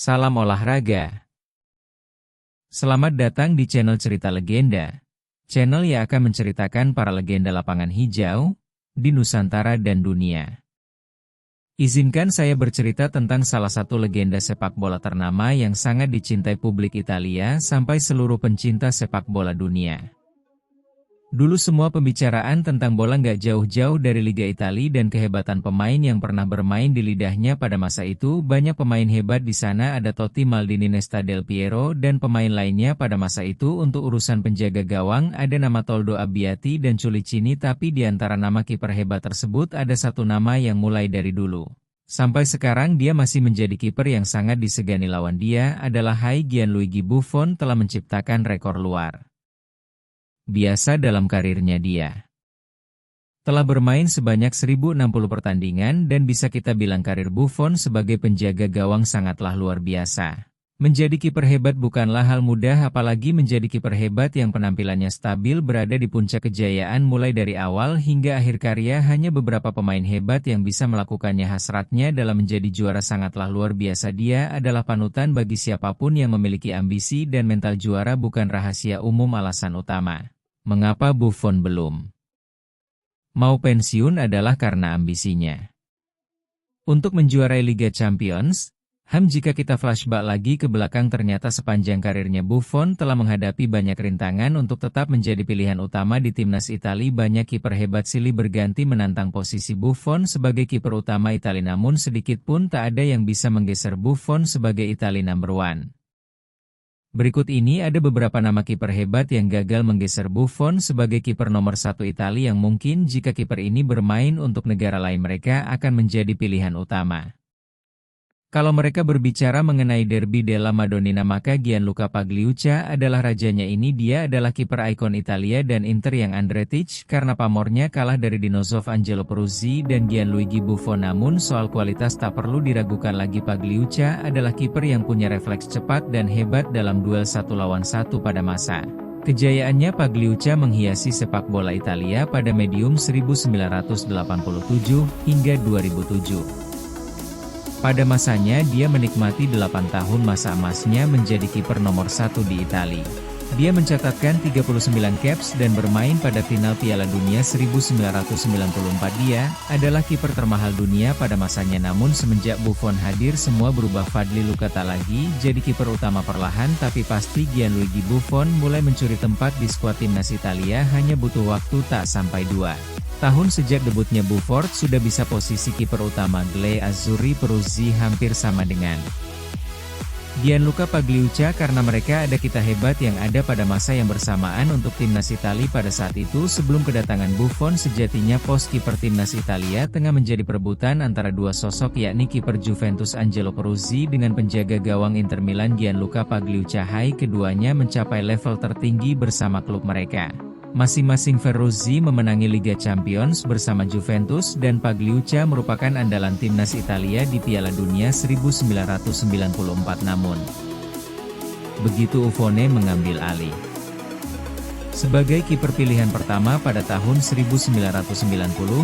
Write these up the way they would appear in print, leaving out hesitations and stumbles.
Salam olahraga. Selamat datang di channel Cerita Legenda. Channel yang akan menceritakan para legenda lapangan hijau di Nusantara dan dunia. Izinkan saya bercerita tentang salah satu legenda sepak bola ternama yang sangat dicintai publik Italia sampai seluruh pencinta sepak bola dunia. Dulu semua pembicaraan tentang bola nggak jauh-jauh dari Liga Italia dan kehebatan pemain yang pernah bermain di lidahnya pada masa itu. Banyak pemain hebat di sana, ada Totti, Maldini, Nesta, Del Piero, dan pemain lainnya pada masa itu. Untuk urusan penjaga gawang ada nama Toldo Abbiati dan Culicini, tapi di antara nama kiper hebat tersebut ada satu nama yang mulai dari dulu sampai sekarang dia masih menjadi kiper yang sangat disegani lawan dia adalah Gianluigi Buffon. Telah menciptakan rekor luar biasa dalam karirnya. Dia telah bermain sebanyak 1060 pertandingan dan bisa kita bilang karir Buffon sebagai penjaga gawang sangatlah luar biasa. Menjadi kiper hebat bukanlah hal mudah, apalagi menjadi kiper hebat yang penampilannya stabil berada di puncak kejayaan mulai dari awal hingga akhir karya. Hanya beberapa pemain hebat yang bisa melakukannya. Hasratnya dalam menjadi juara sangatlah luar biasa. Dia adalah panutan bagi siapapun yang memiliki ambisi dan mental juara bukan rahasia umum. Alasan utama mengapa Buffon belum mau pensiun adalah karena ambisinya untuk menjuarai Liga Champions. Jika kita flashback lagi ke belakang, ternyata sepanjang karirnya Buffon telah menghadapi banyak rintangan untuk tetap menjadi pilihan utama di timnas Italia. Banyak kiper hebat silih berganti menantang posisi Buffon sebagai kiper utama Italia, namun sedikit pun tak ada yang bisa menggeser Buffon sebagai Italia number one. Berikut ini ada beberapa nama kiper hebat yang gagal menggeser Buffon sebagai kiper nomor 1 Italia yang mungkin jika kiper ini bermain untuk negara lain mereka akan menjadi pilihan utama. Kalau mereka berbicara mengenai Derby della Madonnina, maka Gianluca Pagliuca adalah rajanya. Ini dia adalah kiper ikon Italia dan Inter yang Andretic karena pamornya kalah dari Dinosof, Angelo Peruzzi dan Gianluigi Buffon. Namun soal kualitas tak perlu diragukan lagi. Pagliuca adalah kiper yang punya refleks cepat dan hebat dalam duel 1 lawan 1 pada masa kejayaannya. Pagliuca menghiasi sepak bola Italia pada medium 1987 hingga 2007. Pada masanya dia menikmati 8 tahun masa emasnya menjadi kiper nomor 1 di Italia. Dia mencatatkan 39 caps dan bermain pada final Piala Dunia 1994. Dia adalah kiper termahal dunia pada masanya, namun semenjak Buffon hadir semua berubah. Fadli Luca tak lagi jadi kiper utama perlahan tapi pasti. Gianluigi Buffon mulai mencuri tempat di skuad timnas Italia. Hanya butuh waktu tak sampai 2 tahun sejak debutnya Buffon sudah bisa posisi kiper utama. Gle Azzurri Peruzzi hampir sama dengan Gianluca Pagliuca karena mereka ada kita hebat yang ada pada masa yang bersamaan untuk timnas Italia pada saat itu. Sebelum kedatangan Buffon, sejatinya pos kiper timnas Italia tengah menjadi perebutan antara dua sosok, yakni kiper Juventus Angelo Peruzzi dengan penjaga gawang Inter Milan Gianluca Pagliuca. Keduanya mencapai level tertinggi bersama klub mereka masing-masing. Peruzzi memenangi Liga Champions bersama Juventus dan Pagliuca merupakan andalan timnas Italia di Piala Dunia 1994. Namun begitu Buffon mengambil alih sebagai kiper pilihan pertama pada tahun 1990,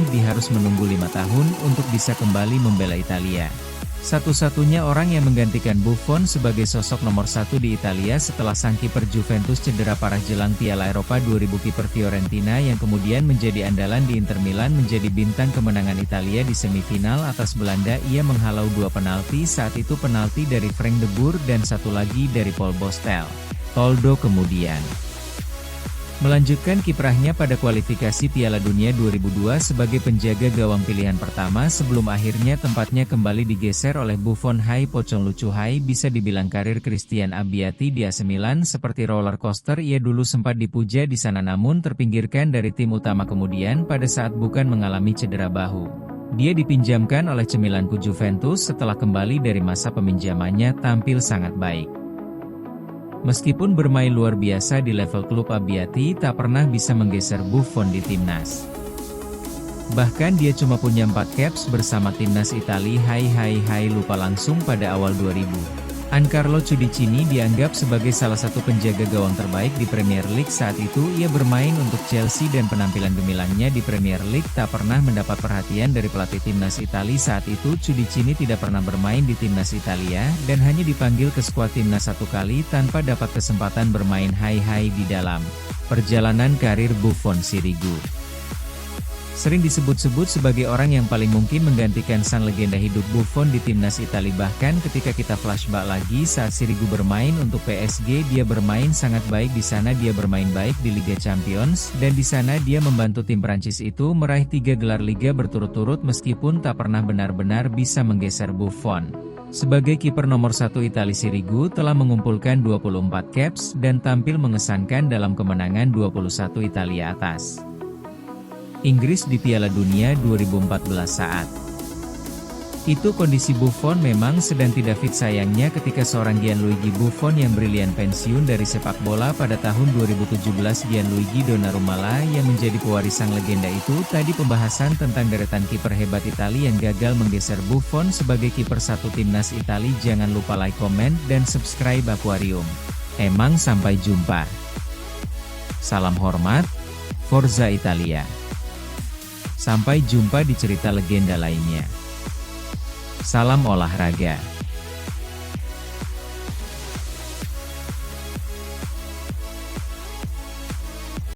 dia harus menunggu 5 tahun untuk bisa kembali membela Italia. Satu-satunya orang yang menggantikan Buffon sebagai sosok nomor 1 di Italia setelah sang kiper Juventus cedera parah jelang Piala Eropa 2000. Kiper Fiorentina yang kemudian menjadi andalan di Inter Milan menjadi bintang kemenangan Italia di semifinal atas Belanda. Ia menghalau 2 penalti, saat itu penalti dari Frank de Boer dan satu lagi dari Paul Bostel. Toldo kemudian melanjutkan kiprahnya pada kualifikasi Piala Dunia 2002 sebagai penjaga gawang pilihan pertama sebelum akhirnya tempatnya kembali digeser oleh Buffon. Pocong lucu. Bisa dibilang karir Christian Abbiati di AC Milan seperti roller coaster. Ia dulu sempat dipuja di sana namun terpinggirkan dari tim utama kemudian pada saat bukan mengalami cedera bahu. Dia dipinjamkan oleh cemilanku Juventus. Setelah kembali dari masa peminjamannya tampil sangat baik. Meskipun bermain luar biasa di level klub, Abbiati tak pernah bisa menggeser Buffon di timnas. Bahkan dia cuma punya 4 caps bersama timnas Italia. Lupa langsung pada awal 2000. Ancarlo Cudicini dianggap sebagai salah satu penjaga gawang terbaik di Premier League saat itu ia bermain untuk Chelsea dan penampilan gemilangnya di Premier League tak pernah mendapat perhatian dari pelatih timnas Italia saat itu. Cudicini tidak pernah bermain di timnas Italia dan hanya dipanggil ke skuad timnas satu kali tanpa dapat kesempatan bermain hai-hai di dalam perjalanan karir Buffon Sirigu. Sering disebut-sebut sebagai orang yang paling mungkin menggantikan sang legenda hidup Buffon di timnas Italia. Bahkan ketika kita flashback lagi saat Sirigu bermain untuk PSG, dia bermain sangat baik di sana. Dia bermain baik di Liga Champions dan di sana dia membantu tim Prancis itu meraih 3 gelar liga berturut-turut meskipun tak pernah benar-benar bisa menggeser Buffon. Sebagai kiper nomor 1 Italia, Sirigu telah mengumpulkan 24 caps dan tampil mengesankan dalam kemenangan 21 Italia atas Inggris di Piala Dunia 2014 saat itu kondisi Buffon memang sedang tidak fit. Sayangnya ketika seorang Gianluigi Buffon yang brilian pensiun dari sepak bola pada tahun 2017, Gianluigi Donnarumma yang menjadi pewaris sang legenda itu. Tadi pembahasan tentang deretan kiper hebat Italia yang gagal menggeser Buffon sebagai kiper satu timnas Italia. Jangan lupa like, komen, dan subscribe Aquarium. Emang sampai jumpa. Salam hormat, Forza Italia. Sampai jumpa di cerita legenda lainnya. Salam olahraga.